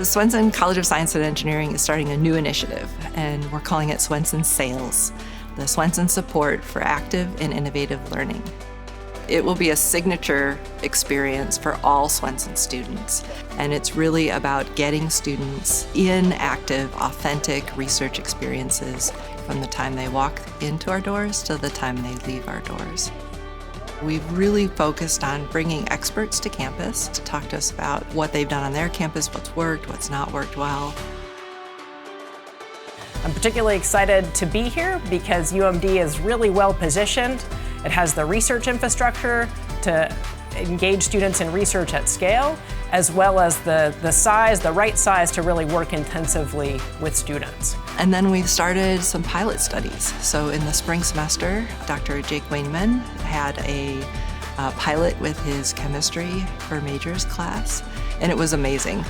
The Swenson College of Science and Engineering is starting a new initiative, and we're calling it Swenson SAILS, the Swenson Support for Active and Innovative Learning. It will be a signature experience for all Swenson students, and it's really about getting students in active, authentic research experiences from the time they walk into our doors to the time they leave our doors. We've really focused on bringing experts to campus to talk to us about what they've done on their campus, what's worked, what's not worked well. I'm particularly excited to be here because UMD is really well positioned. It has the research infrastructure to engage students in research at scale, as well as the right size to really work intensively with students. And then we've started some pilot studies. So in the spring semester, Dr. Jake Wainman had a pilot with his chemistry for majors class, and it was amazing.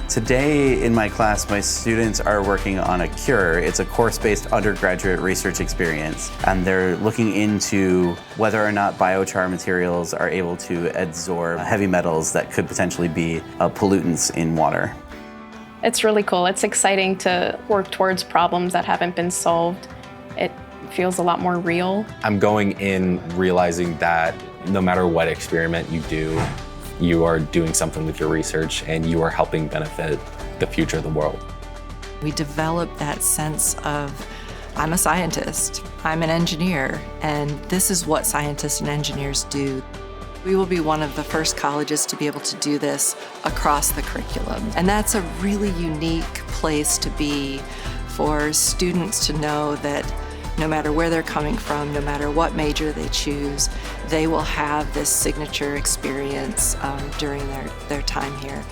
Today in my class, my students are working on a cure. It's a course-based undergraduate research experience, and they're looking into whether or not biochar materials are able to adsorb heavy metals that could potentially be pollutants in water. It's really cool. It's exciting to work towards problems that haven't been solved. It feels a lot more real. I'm going in realizing that no matter what experiment you do, you are doing something with your research and you are helping benefit the future of the world. We developed that sense of, I'm a scientist, I'm an engineer, and this is what scientists and engineers do. We will be one of the first colleges to be able to do this across the curriculum. And that's a really unique place to be for students to know that no matter where they're coming from, no matter what major they choose, they will have this signature experience during their time here.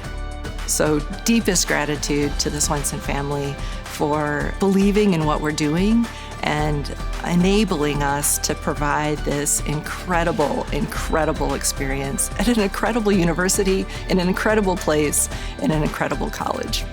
So deepest gratitude to the Swenson family for believing in what we're doing and enabling us to provide this incredible, incredible experience at an incredible university, in an incredible place, in an incredible college.